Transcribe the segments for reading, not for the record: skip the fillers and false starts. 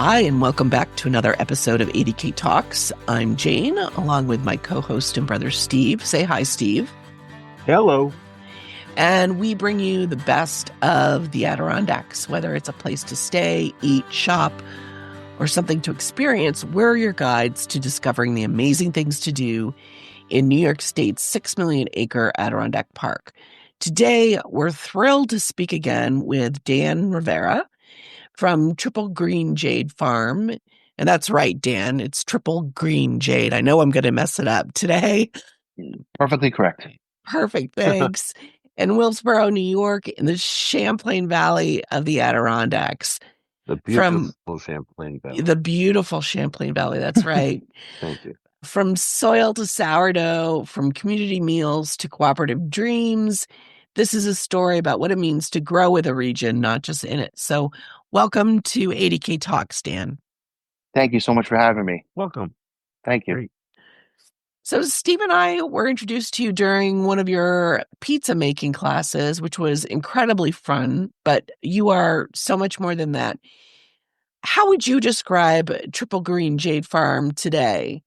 Hi, and welcome back to another episode of ADK Talks. I'm Jane, along with my co-host and brother Steve. Say hi, Steve. Hello. And we bring you the best of the Adirondacks, whether it's a place to stay, eat, shop, or something to experience. We're your guides to discovering the amazing things to do in New York State's 6 million acre Adirondack Park. Today, we're thrilled to speak again with Dan Rivera from Triple Green Jade Farm. And that's right, Dan, it's Triple Green Jade. I know I'm going to mess it up today. Perfectly correct. Perfect, thanks. In Willsboro, New York, in the Champlain Valley of the Adirondacks. The beautiful Champlain Valley. The beautiful Champlain Valley, that's right. Thank you. From soil to sourdough, from community meals to cooperative dreams, this is a story about what it means to grow with a region, not just in it. So welcome to ADK Talks, Dan. Thank you so much for having me. Welcome. Thank you. Great. So Steve and I were introduced to you during one of your pizza making classes, which was incredibly fun, but you are so much more than that. How would you describe Triple Green Jade Farm today?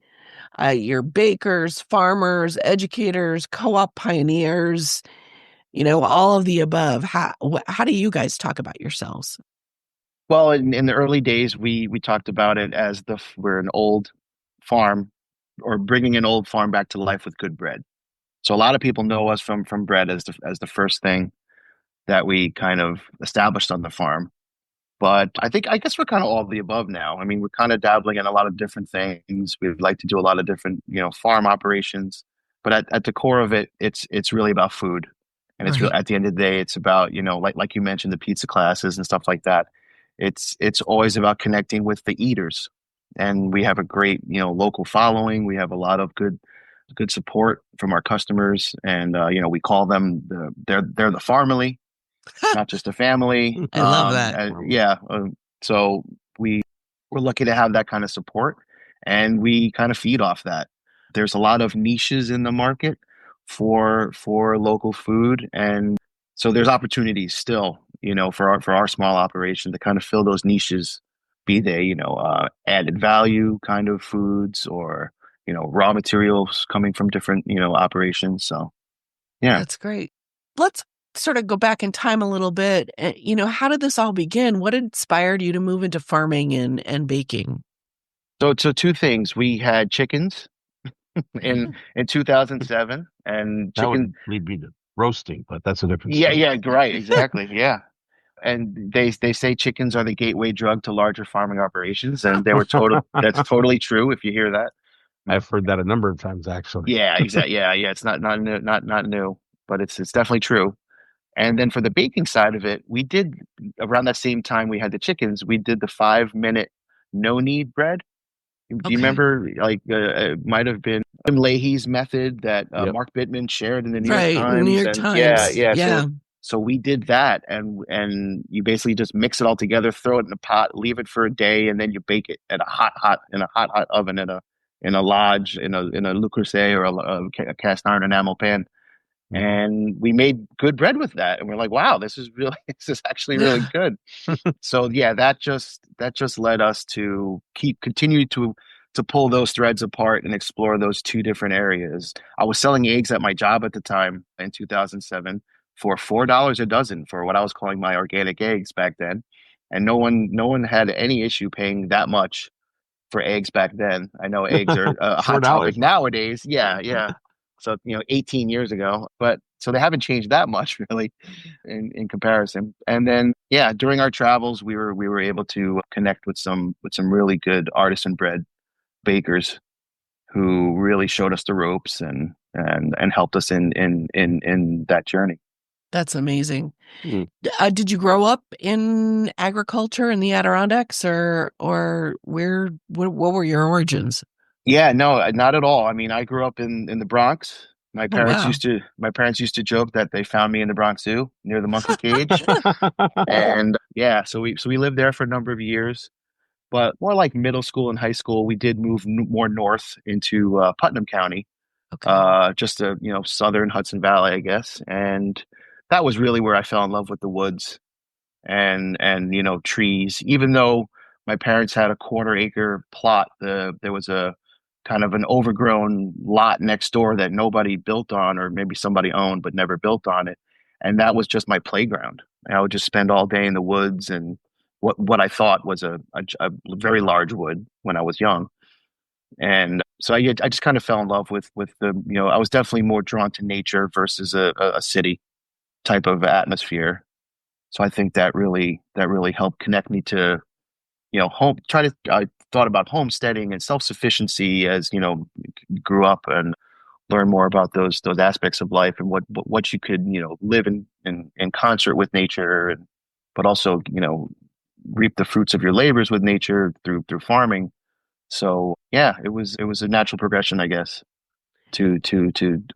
You're bakers, farmers, educators, co-op pioneers, all of the above. How do you guys talk about yourselves? Well, in the early days, we talked about it as we're an old farm, or bringing an old farm back to life with good bread. So a lot of people know us from bread as the first thing that we kind of established on the farm. But I guess we're kind of all of the above now. I mean, we're kind of dabbling in a lot of different things. We'd like to do a lot of different, farm operations. But at the core of it, it's really about food. And it's really, at the end of the day, it's about, like you mentioned, the pizza classes and stuff like that. It's always about connecting with the eaters. And we have a great, local following. We have a lot of good support from our customers. And, we call them they're the family, not just a family. I love that. So we're lucky to have that kind of support, and we kind of feed off that. There's a lot of niches in the market for local food, and so there's opportunities still, for our small operation to kind of fill those niches, be they added value kind of foods, or raw materials coming from different operations. So yeah, that's great. Let's sort of go back in time a little bit. How did this all begin? What inspired you to move into farming and baking? So two things. We had chickens in 2007, and That would lead me to roasting, but that's a different story. Yeah, right, exactly, yeah. And they say chickens are the gateway drug to larger farming operations, and they were that's totally true. If you hear that, I've heard that a number of times, actually. Yeah, exactly. Yeah. It's not new, not new, but it's definitely true. And then for the baking side of it, we did around that same time we had the chickens. We did the 5-minute no knead bread. Do you remember? It might have been Tim Leahy's method that Mark Bittman shared in the New York Times. New York Times. Yeah. So we did that, and you basically just mix it all together, throw it in a pot, leave it for a day, and then you bake it at a hot oven in a lodge, in a Le Creuset or a cast iron enamel pan. And we made good bread with that, and we're like, wow, this is actually really good. So yeah, that just led us to continue to pull those threads apart and explore those two different areas. I was selling eggs at my job at the time in 2007 for $4 a dozen for what I was calling my organic eggs back then, and no one had any issue paying that much for eggs back then. I know eggs are a hot topic nowadays. Yeah. So 18 years ago, but so they haven't changed that much really in comparison. And then during our travels, we were able to connect with some really good artisan bread bakers who really showed us the ropes and helped us in that journey. That's amazing. Did you grow up in agriculture in the Adirondacks, or what were your origins? Yeah, no, not at all. I mean, I grew up in the Bronx. My parents used to joke that they found me in the Bronx Zoo near the monkey cage. And so we lived there for a number of years. But more like middle school and high school, we did move more north into Putnam County, just southern Hudson Valley, I guess. And that was really where I fell in love with the woods and trees. Even though My parents had a quarter acre plot. There was a kind of an overgrown lot next door that nobody built on, or maybe somebody owned but never built on it. And that was just my playground. I would just spend all day in the woods and what I thought was a very large wood when I was young. And so I just kind of fell in love with the, I was definitely more drawn to nature versus a city type of atmosphere. So I think that really helped connect me to, home. I thought about homesteading and self-sufficiency as, grew up and learn more about those aspects of life and what you could, live in concert with nature, and but also, reap the fruits of your labors with nature through farming. So yeah, it was a natural progression, I guess, to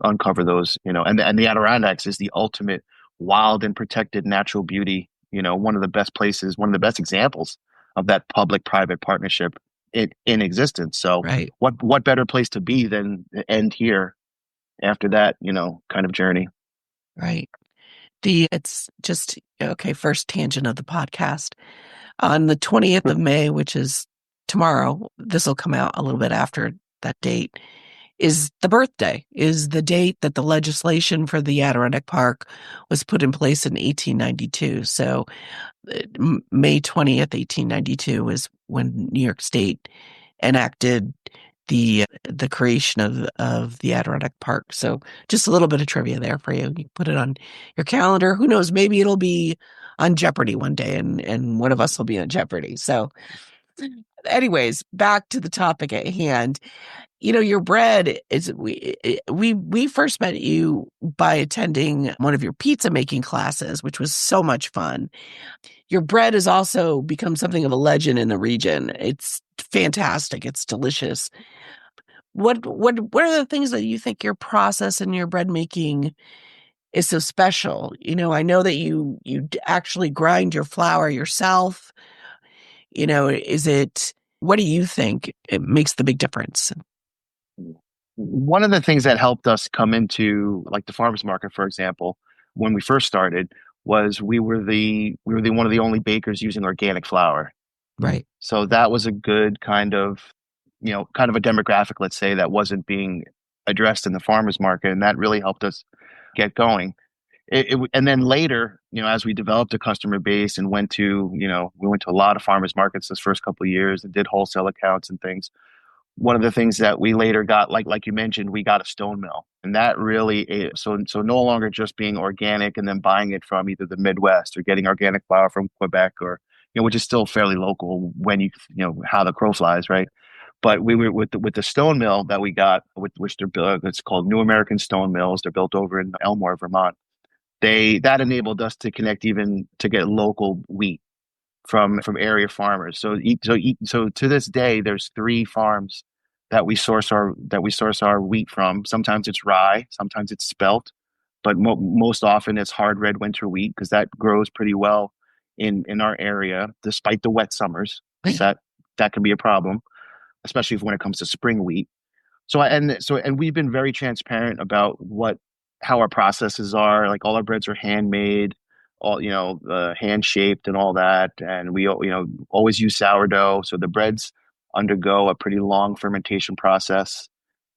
uncover those, and the Adirondacks is the ultimate wild and protected natural beauty. One of the best places, one of the best examples of that public-private partnership in existence. So Right. what better place to be than end here after that, kind of journey. Right. It's just okay. First tangent of the podcast. On the 20th of May, which is tomorrow, this will come out a little bit after that date, is the date that the legislation for the Adirondack Park was put in place in 1892. So May 20th, 1892 is when New York State enacted the creation of the Adirondack Park. So just a little bit of trivia there for you. You can put it on your calendar. Who knows? Maybe it'll be on Jeopardy one day, and one of us will be on Jeopardy. So, anyways, back to the topic at hand. Your bread is we first met you by attending one of your pizza making classes, which was so much fun. Your bread has also become something of a legend in the region. It's fantastic. It's delicious. What are the things that you think your process in your bread making is so special? I know that you actually grind your flour yourself. Is it what do you think it makes the big difference? One of the things that helped us come into like the farmers market, for example, when we first started, was we were the one of the only bakers using organic flour. Right. So that was a good kind of a demographic, let's say, that wasn't being addressed in the farmers market, and that really helped us get going. And then later, as we developed a customer base and we went to a lot of farmers markets those first couple of years and did wholesale accounts and things. One of the things that we later got, like you mentioned, we got a stone mill, and that really so no longer just being organic and then buying it from either the Midwest or getting organic flour from Quebec, or which is still fairly local when how the crow flies, right? But we were with the stone mill that we got, with which they're built. It's called New American Stone Mills. They're built over in Elmore, Vermont. That enabled us to connect, even to get local wheat from area farmers. So to this day, there's 3 farms that we source our wheat from. Sometimes it's rye, sometimes it's spelt, but most often it's hard red winter wheat, because that grows pretty well in our area, despite the wet summers. That can be a problem, especially when it comes to spring wheat. And we've been very transparent about how our processes are. Like, all our breads are handmade, all hand shaped and all that. And we always use sourdough, so the breads undergo a pretty long fermentation process.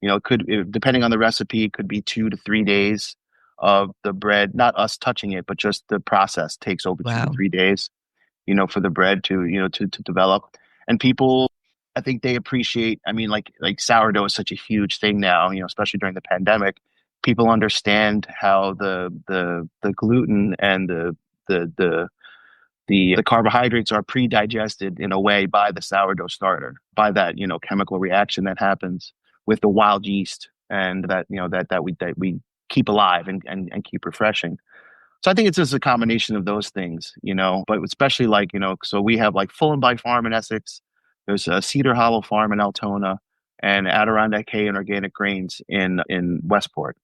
Depending on the recipe, it could be 2 to 3 days of the bread, not us touching it, but just the process takes over Wow. 2 to 3 days, for the bread to develop. And people, I think they appreciate, I mean, like sourdough is such a huge thing now, especially during the pandemic. People understand how the gluten and the carbohydrates are pre-digested in a way by the sourdough starter, by that, chemical reaction that happens with the wild yeast, and that we keep alive and keep refreshing. So I think it's just a combination of those things, but especially so we have like Full and By Farm in Essex. There's a Cedar Hollow Farm in Altona, and Adirondack Hay and Organic Grains in Westport.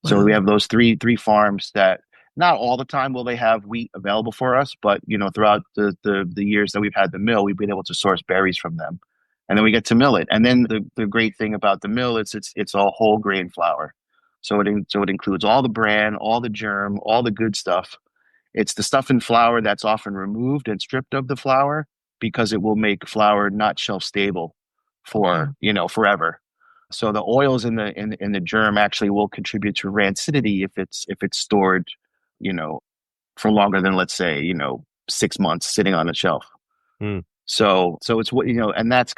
So Wow. we have those three farms that not all the time will they have wheat available for us, but throughout the years that we've had the mill, we've been able to source berries from them, and then we get to mill it. And then the great thing about the mill is it's all whole grain flour, so it includes all the bran, all the germ, all the good stuff. It's the stuff in flour that's often removed and stripped of the flour because it will make flour not shelf stable for, forever. So the oils in the germ actually will contribute to rancidity if it's stored, you know, for longer than, let's say, 6 months sitting on a shelf. Mm. So it's what, and that's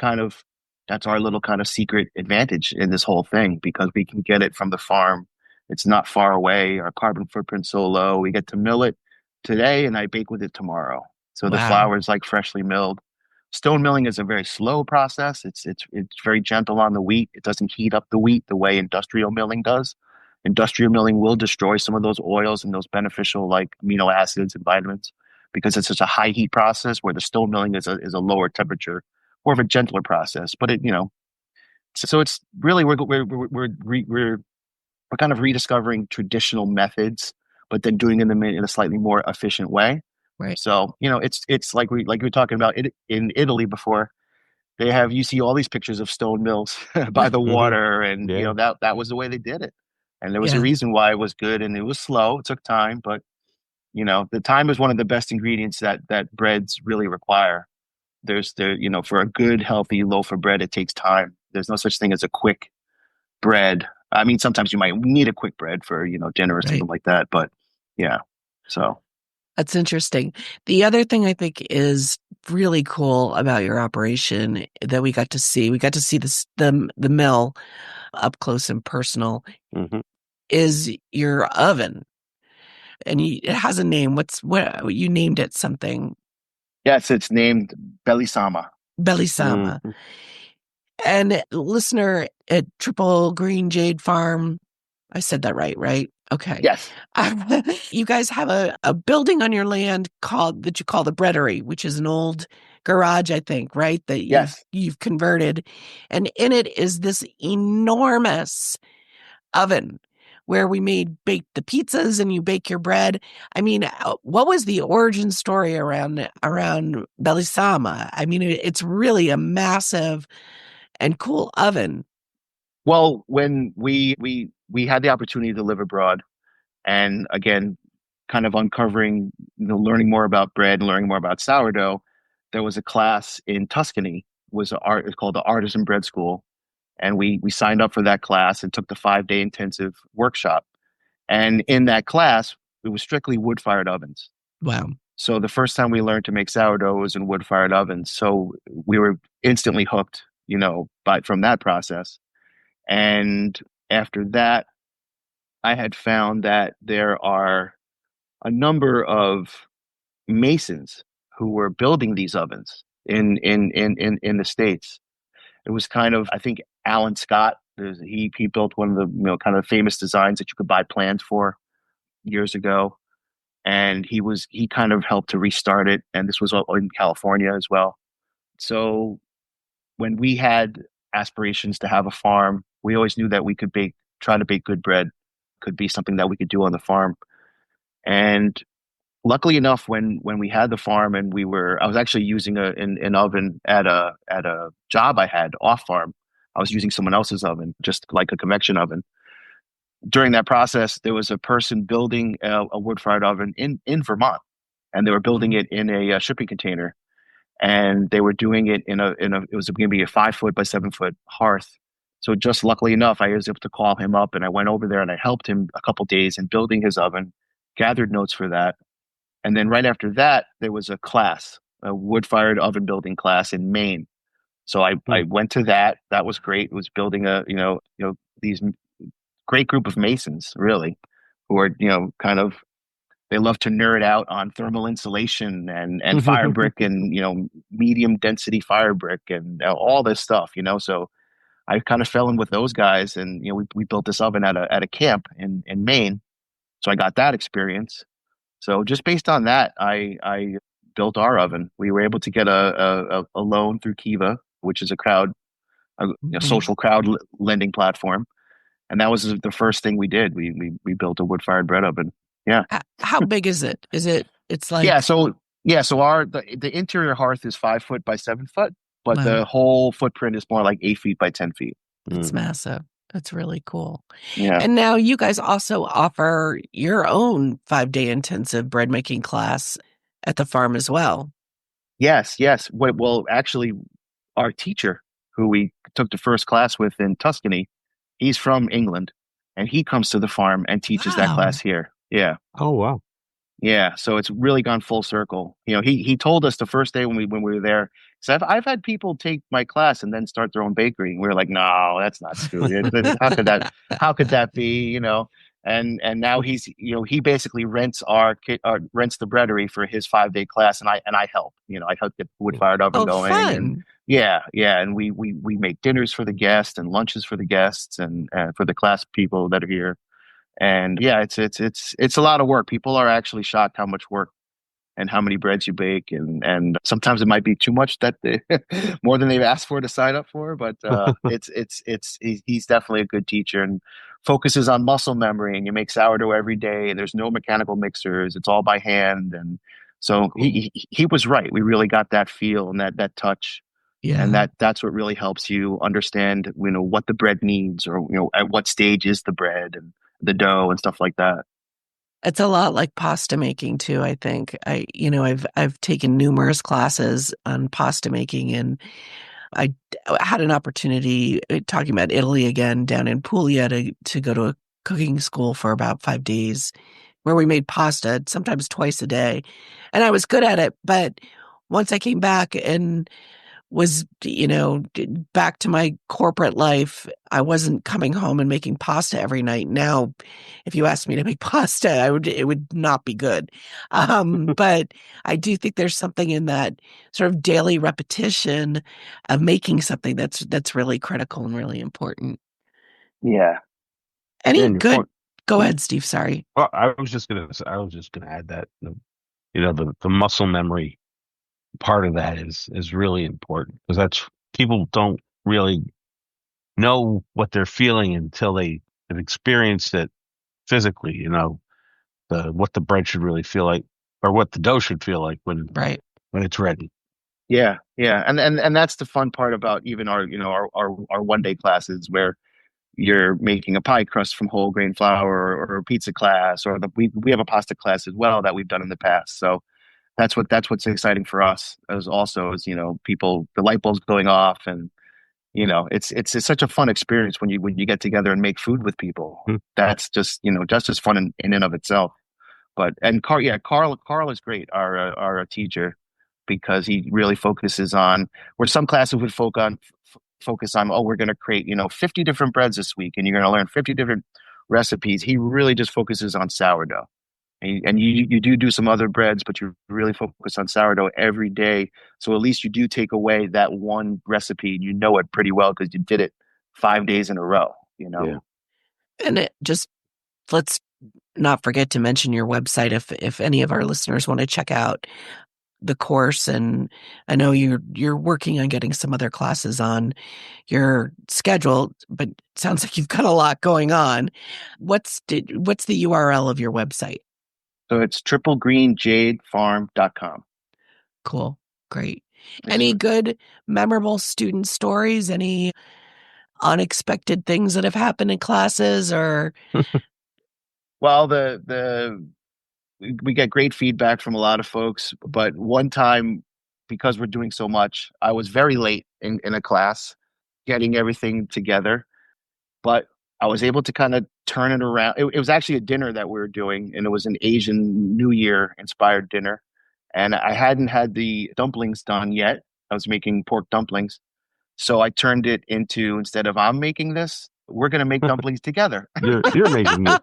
our little kind of secret advantage in this whole thing, because we can get it from the farm. It's not far away. Our carbon footprint's so low. We get to mill it today and I bake with it tomorrow. So the Wow. flour is like freshly milled. Stone milling is a very slow process. It's very gentle on the wheat. It doesn't heat up the wheat the way industrial milling does. Industrial milling will destroy some of those oils and those beneficial like amino acids and vitamins, because it's such a high heat process, where the stone milling is a lower temperature, more of a gentler process. But so it's really we're kind of rediscovering traditional methods, but then doing them in a slightly more efficient way. Right. So it's like we were talking about it in Italy before. You see all these pictures of stone mills by the water, and Yeah. that was the way they did it, and there was Yeah. a reason why it was good, and it was slow. It took time, but the time is one of the best ingredients that breads really require. For a good, healthy loaf of bread, it takes time. There's no such thing as a quick bread. I mean, sometimes you might need a quick bread for, dinner or Right. something like that. But yeah, so. That's interesting. The other thing I think is really cool about your operation that we got to see the mill up close and personal, Mm-hmm. is your oven. And it has a name. What you named it something? Yes, it's named Belisama. Belisama. Mm-hmm. And listener at Triple Green Jade Farm, I said that right? Okay. Yes. You guys have a building on your land that you call the breadery, which is an old garage, I think, right? That Yes. you've converted. And in it is this enormous oven where we bake the pizzas and you bake your bread. I mean, what was the origin story around Belisama? I mean, it's really a massive and cool oven. Well, when we had the opportunity to live abroad, and again, kind of uncovering, learning more about bread and learning more about sourdough, there was a class in Tuscany. It's called the Artisan Bread School, and we signed up for that class and took the 5-day intensive workshop. And in that class, it was strictly wood-fired ovens. Wow. So the first time we learned to make sourdough was in wood-fired ovens. So we were instantly hooked, from that process. And after that, I had found that there are a number of masons who were building these ovens in the States. It was kind of, I think, Alan Scott. He built one of the kind of famous designs that you could buy plans for years ago, and he kind of helped to restart it. And this was all in California as well. So when we had aspirations to have a farm, we always knew that we could try to bake good bread. Could be something that we could do on the farm. And luckily enough, when we had the farm and I was actually using an oven at a job I had off farm. I was using someone else's oven, just like a convection oven. During that process, there was a person building a wood-fired oven in Vermont, and they were building it in a shipping container, and they were doing it it was going to be a 5-foot by 7-foot hearth. So just luckily enough, I was able to call him up, and I went over there and I helped him a couple days in building his oven, gathered notes for that. And then right after that, there was a wood-fired oven building class in Maine. So I went to that. That was great. It was building these great group of masons, really, who are, kind of, they love to nerd out on thermal insulation and fire brick and, medium density fire brick and all this stuff, So I kind of fell in with those guys, and, we built this oven at a camp in Maine. So I got that experience. So just based on that, I built our oven. We were able to get a loan through Kiva, which is a social crowd lending platform. And that was the first thing we did. We built a wood-fired bread oven. Yeah. How big is it? It's like... Yeah. So the interior hearth is 5 foot by 7 foot, but the whole footprint is more like 8 feet by 10 feet. It's massive. That's really cool. Yeah. And now you guys also offer your own 5-day intensive bread making class at the farm as well. Yes, yes. Well, actually, our teacher, who we took the first class with in Tuscany, he's from England, and he comes to the farm and teaches that Wow. class here. Yeah. Oh, wow. Yeah, so it's really gone full circle. He told us the first day when we were there. So I've had people take my class and then start their own bakery. And we were like, no, that's not true. How could that be? And now he basically rents the breadery for his 5 day class, and I help. I help get the wood fired oven Oh, going, and fun. yeah, and we make dinners for the guests and lunches for the guests and for the class people that are here. And yeah, it's a lot of work. People are actually shocked how much work and how many breads you bake, and sometimes it might be too much that they more than they've asked for to sign up for. But he's definitely a good teacher and focuses on muscle memory. And you make sourdough every day, and there's no mechanical mixers. It's all by hand, and so Cool. he was right. We really got that feel and that touch. And Yeah. that's what really helps you understand, what the bread needs, or at what stage is the bread and the dough and stuff like that. It's a lot like pasta making too, I think. I've taken numerous classes on pasta making, and I had an opportunity, talking about Italy again, down in Puglia, to go to a cooking school for about 5 days where we made pasta sometimes twice a day. And I was good at it, but once I came back and was, back to my corporate life, I wasn't coming home and making pasta every night. Now, if you asked me to make pasta, it would not be good. But I do think there's something in that sort of daily repetition of making something that's really critical and really important. Yeah. Yeah, Any and your good, point. go ahead, Steve, sorry. Well, I was just gonna add that the muscle memory part of that is really important because that's people don't really know what they're feeling until they have experienced it physically. What the bread should really feel like, or what the dough should feel like Right. when it's ready. Yeah, yeah, and that's the fun part about even our 1 day classes, where you're making a pie crust from whole grain flour, or a pizza class, or we have a pasta class as well that we've done in the past. So that's what's exciting for us as also as people, the light bulbs going off, and it's such a fun experience when you get together and make food with people. Hmm. That's just as fun in and of itself. But and Carl, yeah, Carl is great, our teacher, because he really focuses on where some classes would focus on, oh, we're going to create 50 different breads this week, and you're going to learn 50 different recipes. He really just focuses on sourdough, and you do some other breads, but you really focus on sourdough every day. So at least you do take away that one recipe, and you know it pretty well because you did it 5 days in a row. Yeah. And let's not forget to mention your website if any of our listeners want to check out the course. And I know you're working on getting some other classes on your schedule, but it sounds like you've got a lot going on. What's the URL of your website? So it's triplegreenjadefarm.com. Cool. Great. Yes, Any sir. good, memorable student stories? Any unexpected things that have happened in classes or Well, the we get great feedback from a lot of folks, but one time, because we're doing so much, I was very late in a class getting everything together, but I was able to kind of turn it around. It was actually a dinner that we were doing, and it was an Asian New Year inspired dinner. And I hadn't had the dumplings done yet. I was making pork dumplings. So I turned it into, instead of I'm making this, we're going to make dumplings together. You're making it.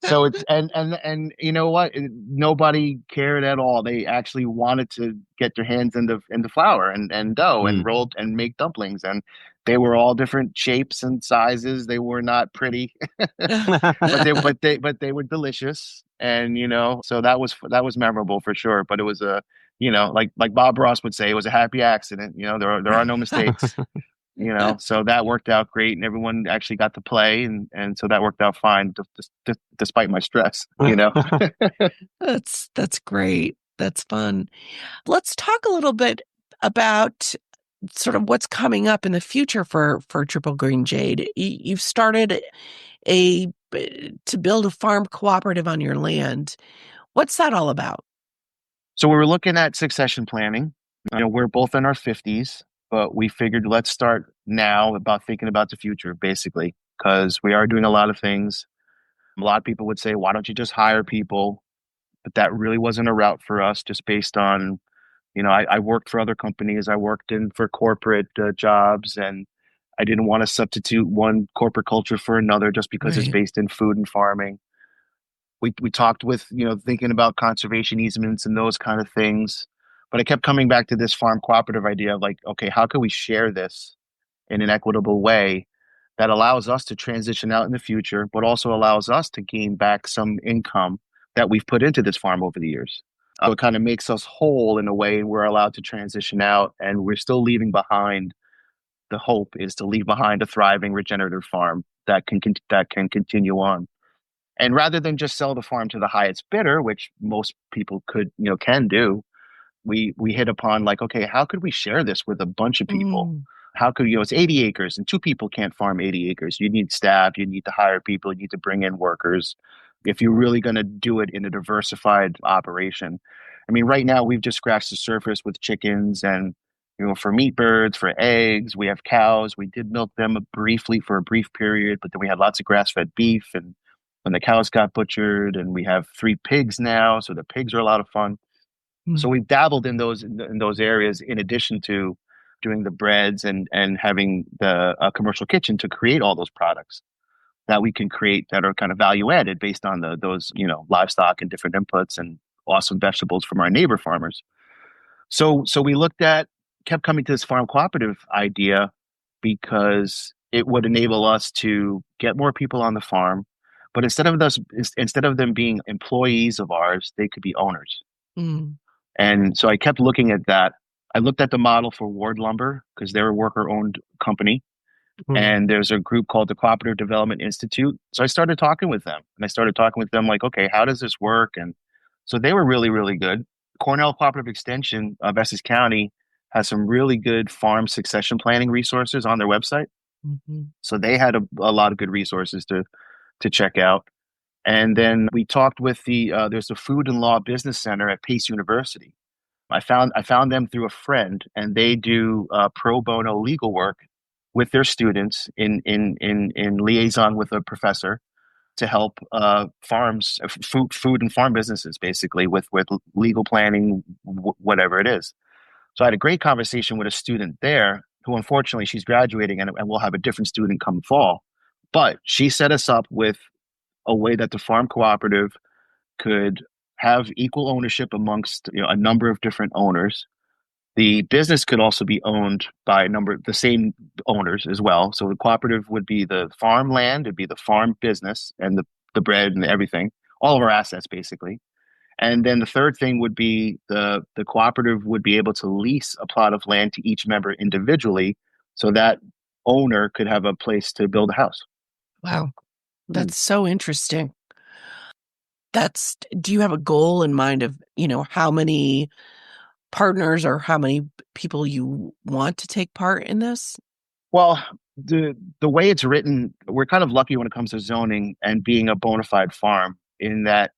So it's and you know what? Nobody cared at all. They actually wanted to get their hands in the flour and dough and Mm. roll and make dumplings, and they were all different shapes and sizes. They were not pretty, but they were delicious. And so that was memorable for sure. But it was a like Bob Ross would say, it was a happy accident. There are no mistakes. So that worked out great, and everyone actually got to play, and so that worked out fine, despite my stress. that's great. That's fun. Let's talk a little bit about sort of what's coming up in the future for Triple Green Jade. You've started a to build a farm cooperative on your land. What's that all about? So we were looking at succession planning. We're both in our 50s, but we figured let's start now about thinking about the future, basically, because we are doing a lot of things. A lot of people would say, why don't you just hire people? But that really wasn't a route for us, just based on, I worked for other companies. I worked in for corporate jobs, and I didn't want to substitute one corporate culture for another just because it's Right. based in food and farming. We talked with, thinking about conservation easements and those kind of things. But I kept coming back to this farm cooperative idea of like, okay, how can we share this in an equitable way that allows us to transition out in the future, but also allows us to gain back some income that we've put into this farm over the years. So it kind of makes us whole in a way, and we're allowed to transition out, and we're still leaving behind. The hope is to leave behind a thriving regenerative farm that can continue on. And rather than just sell the farm to the highest bidder, which most people can do, we hit upon like, okay, how could we share this with a bunch of people? Mm, How could, it's 80 acres and two people can't farm 80 acres. You need staff, you need to hire people, you need to bring in workers if you're really going to do it in a diversified operation. I mean, right now we've just scratched the surface with chickens and, for meat birds, for eggs, we have cows. We did milk them briefly for a brief period, but then we had lots of grass-fed beef and when the cows got butchered, and we have 3 pigs now. So the pigs are a lot of fun. So mm, we've dabbled in those areas in addition to doing the breads and having the commercial kitchen to create all those products that we can create that are kind of value added based on those livestock and different inputs and awesome vegetables from our neighbor farmers. So we kept coming to this farm cooperative idea because it would enable us to get more people on the farm, but instead of them being employees of ours, they could be owners. mm, And so I kept looking at that. I looked at the model for Ward Lumber because they're a worker-owned company, mm. and there's a group called the Cooperative Development Institute. So I started talking with them, and I started talking with them like, okay, how does this work? And so they were really, really good. Cornell Cooperative Extension of Essex County has some really good farm succession planning resources on their website. Mhm. So they had a lot of good resources to check out. And then we talked with there's the Food and Law Business Center at Pace University. I found them through a friend, and they do pro bono legal work with their students in liaison with a professor to help farms, food and farm businesses, basically with legal planning, whatever it is. So I had a great conversation with a student there, who unfortunately she's graduating, and we'll have a different student come fall. But she set us up with a way that the farm cooperative could have equal ownership amongst a number of different owners. The business could also be owned by a number of the same owners as well. So the cooperative would be the farmland, it'd be the farm business and the bread and everything, all of our assets basically. And then the third thing would be the cooperative would be able to lease a plot of land to each member individually, so that owner could have a place to build a house. Wow, Hmm. that's so interesting. Do you have a goal in mind of, how many partners or how many people you want to take part in this? Well, the way it's written, we're kind of lucky when it comes to zoning and being a bona fide farm. In that,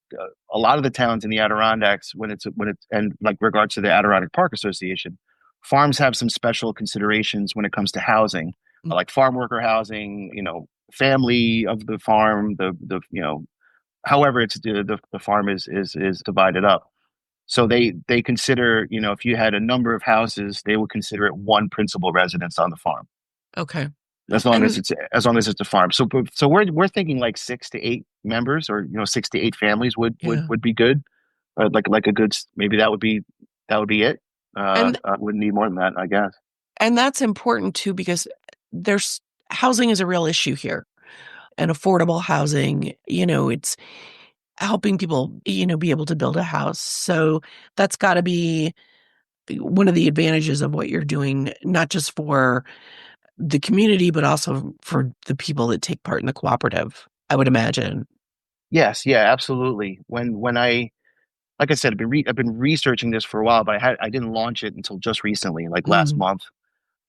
a lot of the towns in the Adirondacks, when it's and like regards to the Adirondack Park Association, farms have some special considerations when it comes to housing, Mm, like farm worker housing. Family of the farm, however it's the farm is divided up. So they consider, if you had a number of houses, they would consider it one principal residence on the farm, okay. as And it's a farm. So we're thinking like 6 to 8 members, or 6 to 8 families yeah. would be good. Like a good, maybe that would be it. And Wouldn't need more than that, I guess. and that's important too because there's housing is a real issue here. And affordable housing, it's helping people, be able to build a house. So that's got to be one of the advantages of what you're doing, not just for the community, but also for the people that take part in the cooperative, I would imagine. Yes, yeah, absolutely. When I like I said, I've been researching this for a while, but I didn't launch it until just recently, like last Mm, month,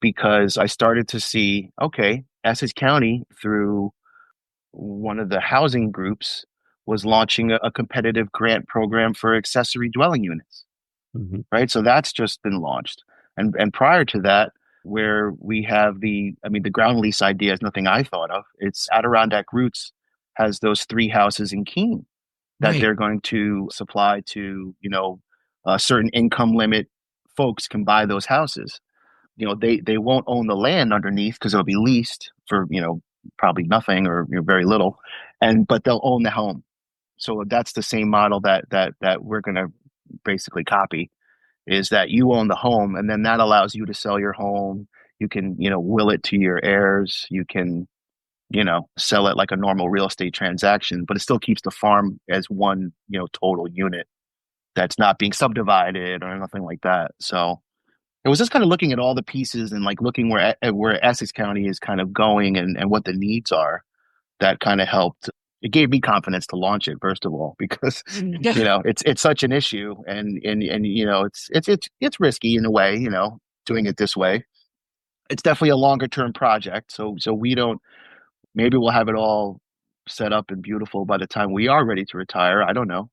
because I started to see, okay, Essex County, through one of the housing groups, was launching a competitive grant program for accessory dwelling units. Hmm. right? So that's just been launched. And prior to that, where we have the ground lease idea is nothing I thought of. It's Adirondack Roots has those three houses in Keene that Right. they're going to supply to, a certain income limit folks can buy those houses. They won't own the land underneath because it'll be leased for, probably nothing or very little. But they'll own the home. So that's the same model that we're going to basically copy, is that you own the home, and then that allows you to sell your home. You can, will it to your heirs. You can, sell it like a normal real estate transaction, but it still keeps the farm as one, total unit that's not being subdivided or nothing like that. So it was just kind of looking at all the pieces and like looking where Essex County is kind of going and what the needs are. That kind of helped. It gave me confidence to launch it, first of all, because Yeah. it's such an issue, and it's risky in a way, doing it this way. It's definitely a longer term project, so we don't. Maybe we'll have it all set up and beautiful by the time we are ready to retire. I don't know.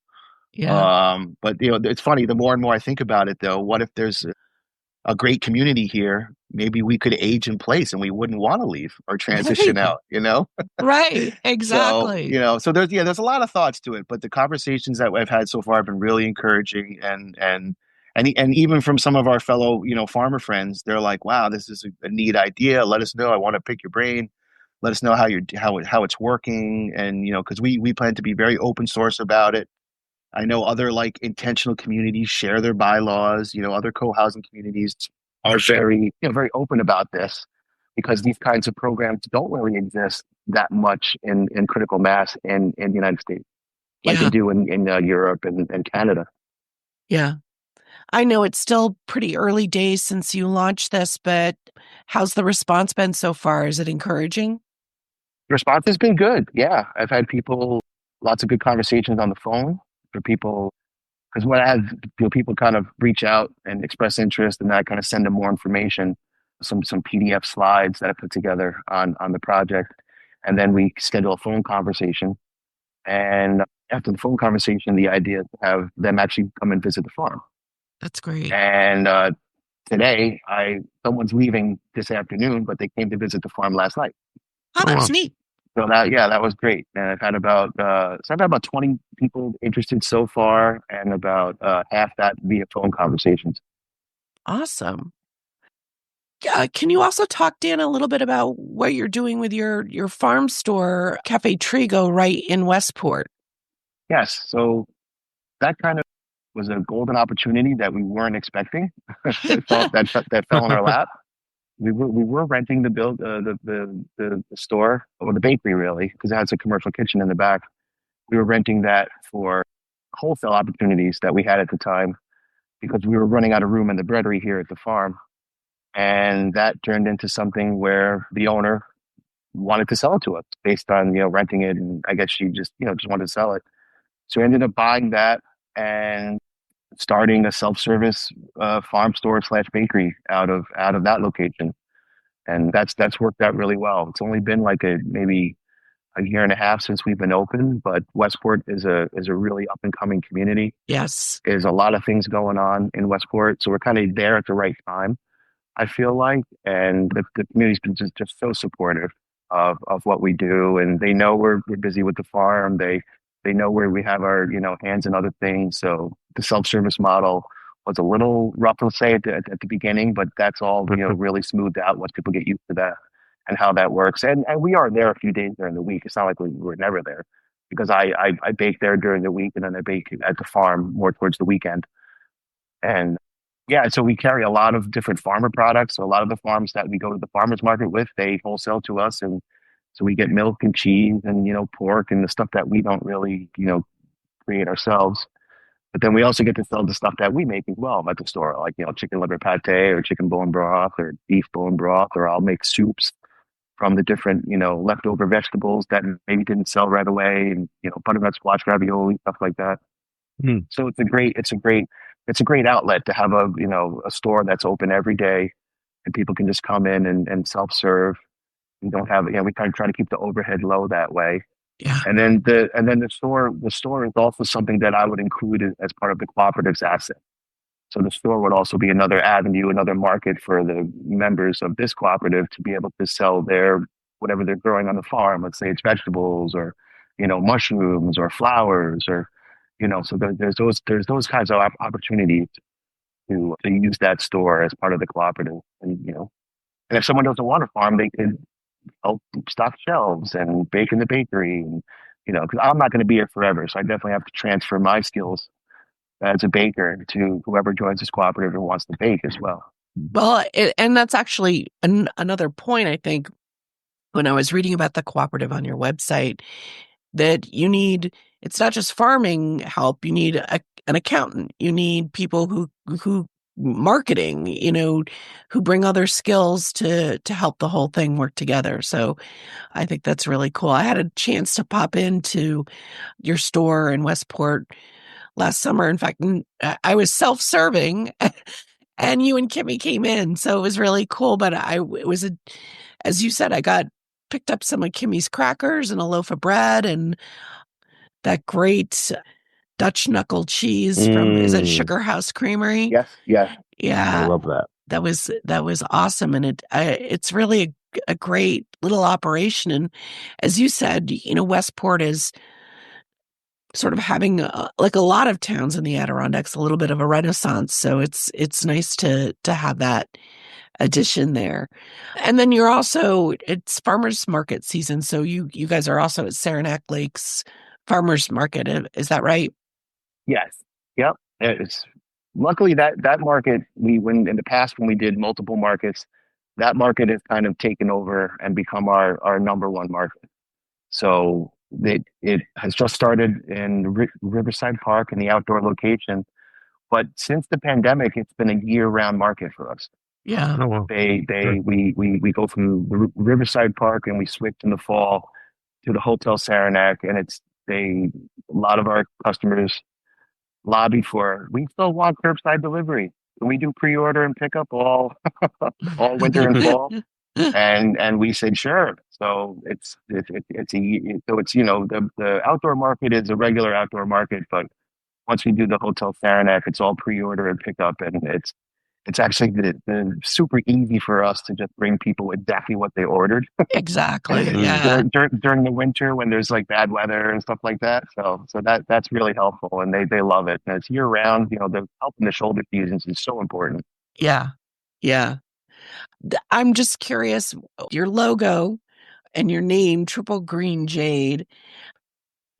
Yeah. But it's funny. The more and more I think about it, though, what if there's a great community here? Maybe we could age in place and we wouldn't want to leave or transition Right. out. Right. So, Exactly. so there's a lot of thoughts to it, but the conversations that I've had so far have been really encouraging, and even from some of our fellow, farmer friends, they're like, "Wow, this is a neat idea. Let us know. I want to pick your brain. Let us know how it's working." And because we plan to be very open source about it. I know other like intentional communities share their bylaws. Other co-housing communities are very open about this, because these kinds of programs don't really exist that much in critical mass in the United States like they Yeah. do in Europe and Canada. Yeah. I know it's still pretty early days since you launched this, but how's the response been so far? Is it encouraging? The response has been good. Yeah, I've had lots of good conversations on the phone for people. Because when I have people kind of reach out and express interest, and I kind of send them more information, some PDF slides that I put together on the project, and then we schedule a phone conversation. And after the phone conversation, the idea is to have them actually come and visit the farm. That's great. And today, someone's leaving this afternoon, but they came to visit the farm last night. Oh, Oh, that's wow. neat. So that was great. And I've had about 20 people interested so far, and about half that via phone conversations. Awesome. Yeah. Can you also talk, Dan, a little bit about what you're doing with your farm store, Cafe Trigo, right in Westport? Yes, so that kind of was a golden opportunity that we weren't expecting. That fell in our lap. We were renting the build the store, or the bakery really, because it has a commercial kitchen in the back. We were renting that for wholesale opportunities that we had at the time, because we were running out of room in the breadery here at the farm. And that turned into something where the owner wanted to sell it to us based on renting it, and I guess she just wanted to sell it. So we ended up buying that and starting a self-service farm store slash bakery out of that location, and that's worked out really well. It's only been like maybe a year and a half since we've been open, but Westport is a really up and coming community. Yes. There's a lot of things going on in Westport, so we're kind of there at the right time, I feel like. And the community's been just so supportive of what we do, and they know we're busy with the farm. They know where we have our hands in other things. So the self-service model was a little rough to say at the beginning, but that's all really smoothed out once people get used to that and how that works. And we are there a few days during the week. It's not like we're never there, because I bake there during the week, and then I bake at the farm more towards the weekend. And yeah, so we carry a lot of different farmer products. So a lot of the farms that we go to the farmers market with, they wholesale to us, and so we get milk and cheese and pork and the stuff that we don't really create ourselves. But then we also get to sell the stuff that we make as well at the store, like chicken liver pate or chicken bone broth or beef bone broth, or I'll make soups from the different leftover vegetables that maybe didn't sell right away, and butternut squash ravioli, stuff like that. Hmm. So it's a great outlet to have a store that's open every day, and people can just come in and self serve. We don't have we kind of try to keep the overhead low that way. Yeah. And then the store is also something that I would include as part of the cooperative's asset. So the store would also be another avenue, another market for the members of this cooperative to be able to sell their whatever they're growing on the farm. Let's say it's vegetables or, mushrooms or flowers or, so there's those kinds of opportunities to use that store as part of the cooperative. And if someone doesn't want to farm, they could help stock shelves and bake in the bakery. And, because I'm not going to be here forever. So I definitely have to transfer my skills as a baker to whoever joins this cooperative and wants to bake as well. Well, and that's actually another point, I think, when I was reading about the cooperative on your website, that it's not just farming help, you need an accountant, you need people who marketing, who bring other skills to help the whole thing work together. So I think that's really cool. I had a chance to pop into your store in Westport last summer. In fact, I was self-serving and you and Kimmy came in. So it was really cool. But as you said, I picked up some of Kimmy's crackers and a loaf of bread and that great Dutch knuckle cheese from, is it Sugar House Creamery? Yes. I Yeah. love that. That was awesome. And it's really a great little operation. And as you said, Westport is sort of having like a lot of towns in the Adirondacks, a little bit of a renaissance. So it's nice to have that addition there. And then it's farmers market season. So you guys are also at Saranac Lakes Farmers Market. Is that right? Yes. Yep. It's luckily that market, when in the past when we did multiple markets, that market has kind of taken over and become our number one market. So it has just started in Riverside Park in the outdoor location, but since the pandemic, it's been a year-round market for us. Yeah. Oh, well. We go from the Riverside Park and we switch in the fall to the Hotel Saranac, and a lot of our customers lobby for, we still want curbside delivery. Can we do pre-order and pickup all winter and fall? And we said sure. So the outdoor market is a regular outdoor market, but once we do the Hotel Saranac, it's all pre-order and pickup, and it's actually the super easy for us to just bring people exactly what they ordered. Exactly. Yeah. during the winter when there's like bad weather and stuff like that. So that's really helpful, and they love it. And it's year round. The help in the shoulder seasons is so important. Yeah. Yeah. I'm just curious, your logo and your name, Triple Green Jade,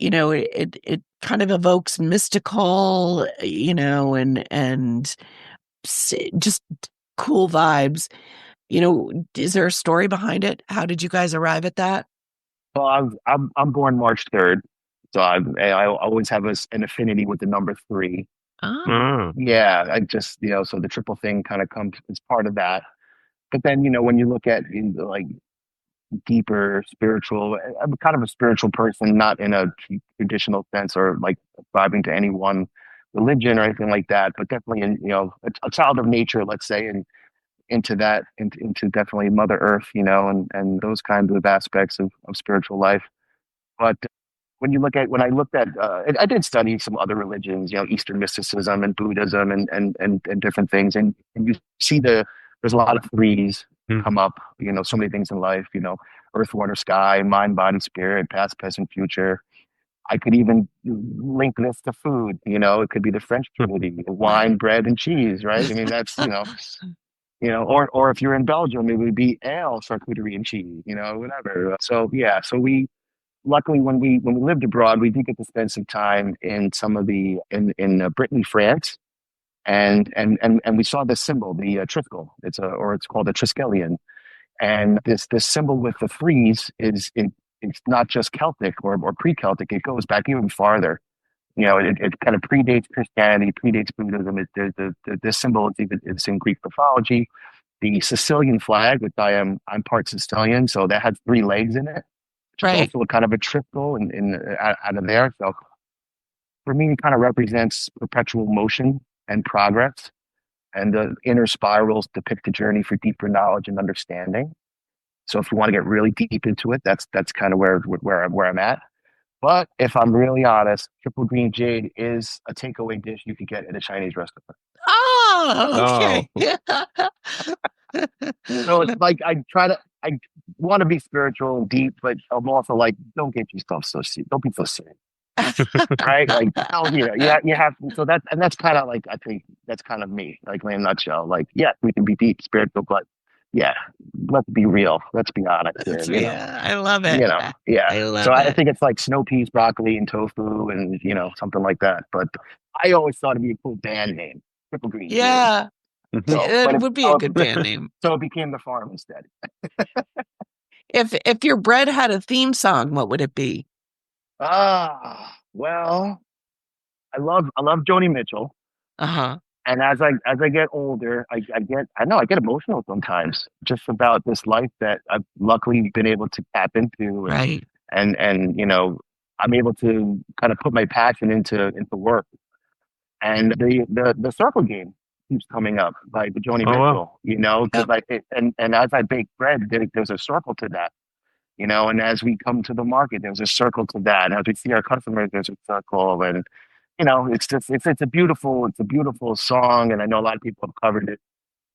it kind of evokes mystical, and just cool vibes. Is there a story behind it? How did you guys arrive at that? Well, I'm born March 3rd, so I always have an affinity with the number 3. Oh, Yeah, I just so the triple thing kind of comes as part of that. But then when you look at like deeper spiritual, I'm kind of a spiritual person, not in a traditional sense or like vibing to any one religion or anything like that, but definitely in a child of nature, let's say, and into definitely Mother Earth, and those kinds of aspects of spiritual life. But when I looked at, I did study some other religions, Eastern mysticism and Buddhism and different things, and you see there's a lot of threes come up, so many things in life, earth, water, sky, mind, body, spirit, past, present, future. I could even link this to food, it could be the French Trinity, wine, bread, and cheese, right? I mean, that's, or if you're in Belgium, it would be ale, charcuterie, and cheese, whatever. So yeah, so luckily when we lived abroad, we did get to spend some time in some of in Brittany, France, and we saw this symbol, the Triskel. It's called a Triskelion, and this symbol with the threes it's not just Celtic or pre-Celtic. It goes back even farther. It kind of predates Christianity, predates Buddhism. This symbol it's in Greek mythology. The Sicilian flag, which I'm part Sicilian, so that has 3 legs in it, which is right. also a kind of a triple out of there. So for me, it kind of represents perpetual motion and progress, and the inner spirals depict a journey for deeper knowledge and understanding. So if you want to get really deep into it, that's kind of where I'm at. But if I'm really honest, triple green jade is a takeaway dish you could get at a Chinese restaurant. Oh, okay. So it's like I want to be spiritual and deep, but I'm also like, don't get yourself so serious. Don't be so serious, right? Like, oh, you have. So that's kind of like, I think that's kind of me, like in a nutshell. Like, yeah, we can be deep spiritual, but yeah, let's be real. Let's be honest here. Yeah, I love it. Yeah. I So love I it. think it's like snow peas, broccoli, and tofu, and something like that. But I always thought it'd be a cool band name, Triple Green Jade. Yeah, So, but it would be a good band name. so it became the farm instead. If your bread had a theme song, what would it be? Well, I love Joni Mitchell, Uh-huh. and as I get older, I get emotional sometimes just about this life that I've luckily been able to tap into, Right. and I'm able to kind of put my passion into work. And the circle game keeps coming up by the Joni Oh, wow. Mitchell, because and as I bake bread, there's a circle to that. And as we come to the market, there's a circle to that. And as we see our customers, there's a circle. And, it's a beautiful song. And I know a lot of people have covered it.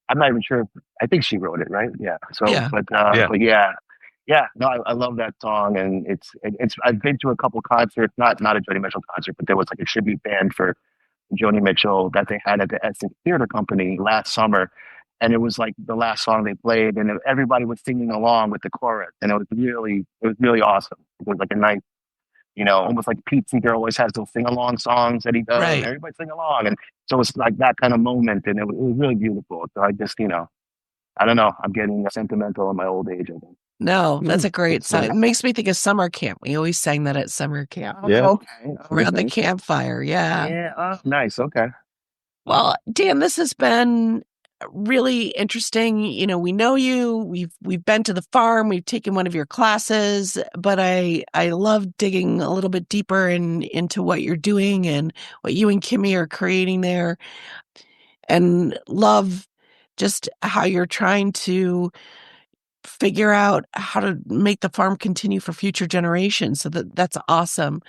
I'm not even sure. I think she wrote it, right? Yeah. So, Yeah. Yeah. but yeah. Yeah, no, I love that song, and I've been to a couple concerts, not a Joni Mitchell concert, but there was like a tribute band for Joni Mitchell that they had at the Essex Theater Company last summer. And it was like the last song they played, and everybody was singing along with the chorus, and it was really awesome. It was like a nice, almost like Pete Seeger always has those sing along songs that he does, and Right. everybody sing along, and so it's like that kind of moment, and it was really beautiful. So I just, I don't know, I'm getting sentimental in my old age, I think. No, that's a great That's song. nice. It makes me think of summer camp. We always sang that at summer camp Yeah. Okay. around the Okay. campfire. Yeah. Yeah. Oh, nice. Okay. Well, Dan, this has been really interesting. We know you. We've been to the farm. We've taken one of your classes, but I love digging a little bit deeper into what you're doing and what you and Kimmy are creating there, and love just how you're trying to figure out how to make the farm continue for future generations. So that's awesome.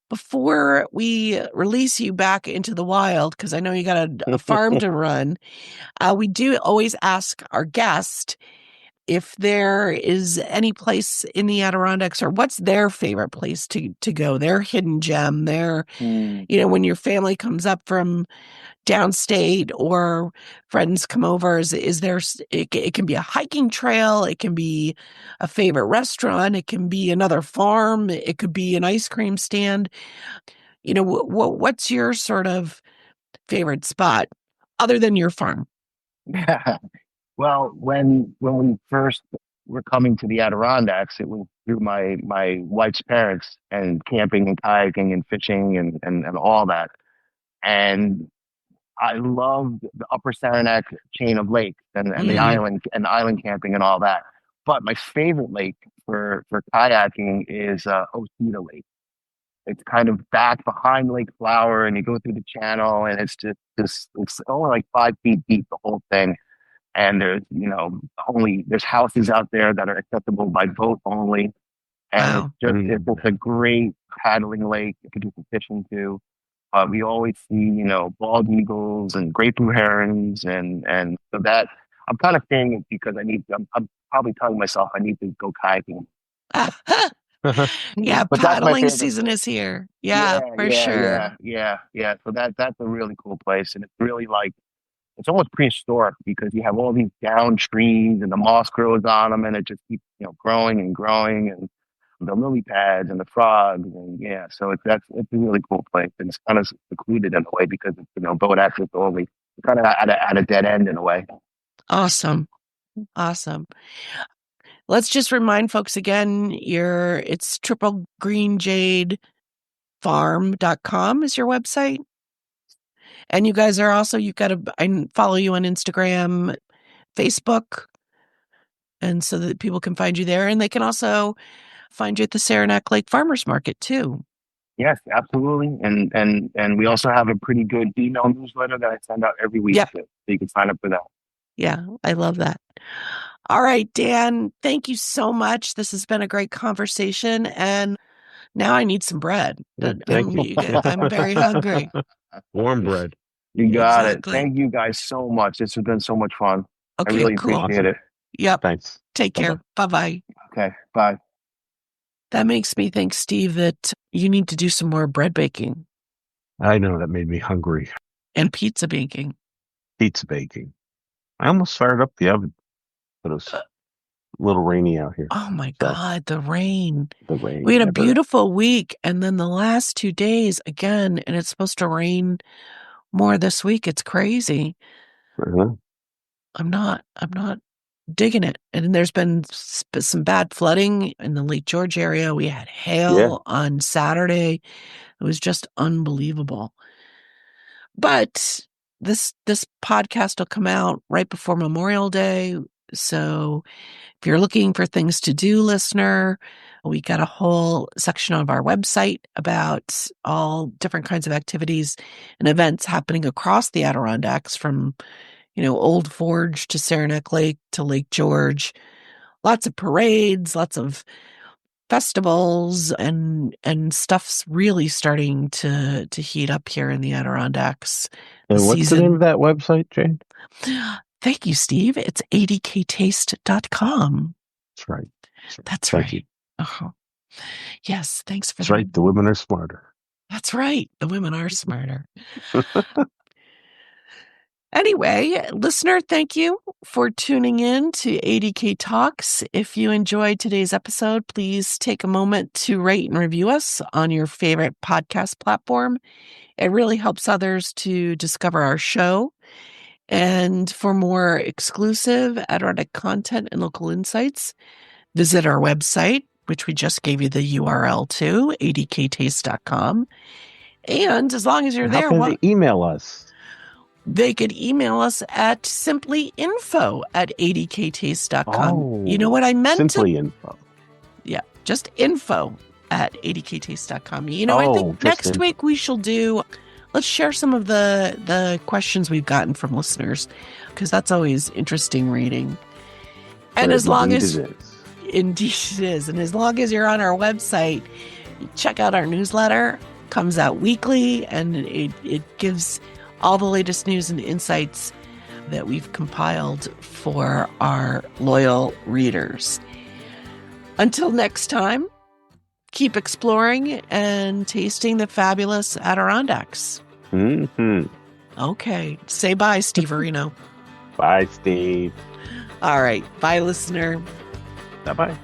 Before we release you back into the wild, because I know you got a farm to run, we do always ask our guest if there is any place in the Adirondacks, or what's their favorite place to go, their hidden gem, when your family comes up from downstate or friends come over, is there, it can be a hiking trail, it can be a favorite restaurant, it can be another farm, it could be an ice cream stand. What's your sort of favorite spot other than your farm? Yeah. Well, when we first were coming to the Adirondacks, it was through my wife's parents, and camping and kayaking and fishing and all that. And I loved the Upper Saranac chain of lakes, and the Mhm. island camping and all that. But my favorite lake for kayaking is Osita Lake. It's kind of back behind Lake Flower, and you go through the channel, and it's just it's only like 5 feet deep, the whole thing. And there's houses out there that are accessible by boat only, and Wow. it's a great paddling lake. You can do some fishing too. We always see bald eagles and great blue herons, and so that I'm kind of saying it because I'm probably telling myself I need to go kayaking. Yeah, But that's my paddling favorite season place. is here. Yeah, Yeah, for yeah, sure. yeah. So that's a really cool place, and it's really like it's almost prehistoric because you have all these down trees and the moss grows on them, and it just keeps growing and growing, and the lily pads and the frogs, and yeah. So it's a really cool place, and it's kind of secluded in a way because it's boat access only. It's kind of at a dead end in a way. Awesome. Awesome. Let's just remind folks again, it's triplegreenjadefarm.com is your website. And you guys are also, I follow you on Instagram, Facebook, and so that people can find you there. And they can also find you at the Saranac Lake Farmers Market too. Yes, absolutely, and we also have a pretty good email newsletter that I send out every week, Yep. so you can sign up for that. Yeah, I love that. All right, Dan, thank you so much. This has been a great conversation. And now I need some bread. Thank you. I'm very hungry. Warm bread. You got it. Exactly. Thank you guys so much. This has been so much fun. I Okay, really cool. appreciate it. Yep. Thanks. Take care. Bye-bye. Okay, bye. That makes me think, Steve, that you need to do some more bread baking I know that made me hungry. and pizza baking. Pizza baking. I almost fired up the oven, but it was a little rainy out here. Oh my So, God, the rain. the rain. We had a never- beautiful week, and then the last 2 days again, and it's supposed to rain more this week. It's crazy. Uh-huh. I'm not digging it. And there's been some bad flooding in the Lake George area. We had hail on Saturday. It was just unbelievable. But this podcast will come out right before Memorial Day. So if you're looking for things to do, listener, we got a whole section of our website about all different kinds of activities and events happening across the Adirondacks, from Old Forge to Saranac Lake to Lake George. Lots of parades, lots of festivals, and stuff's really starting to heat up here in the Adirondacks. And what's the name of that website, Jane? Thank you, Steve. It's adktaste.com. That's right. That's Thank right. you. Uh-huh. Yes, thanks for That's that. right. The women are smarter. That's right. The women are smarter. Anyway, listener, thank you for tuning in to ADK Talks. If you enjoyed today's episode, please take a moment to rate and review us on your favorite podcast platform. It really helps others to discover our show. And for more exclusive Adirondack content and local insights, visit our website, which we just gave you the URL to, adktaste.com. And as long as you're How there, can they email us? they could email us at simplyinfo@adktaste.com. You know what I meant? Simply info. Yeah, just info@adktaste.com. I think next info. week we shall let's share some of the questions we've gotten from listeners, because that's always interesting reading. And as long as indeed it is, and as long as you're on our website, check out our newsletter. Comes out weekly, and it gives all the latest news and insights that we've compiled for our loyal readers. Until next time, keep exploring and tasting the fabulous Adirondacks. Mm-hmm. Okay. Say bye, Steve Areno. Bye, Steve. All right. Bye, listener. Bye-bye.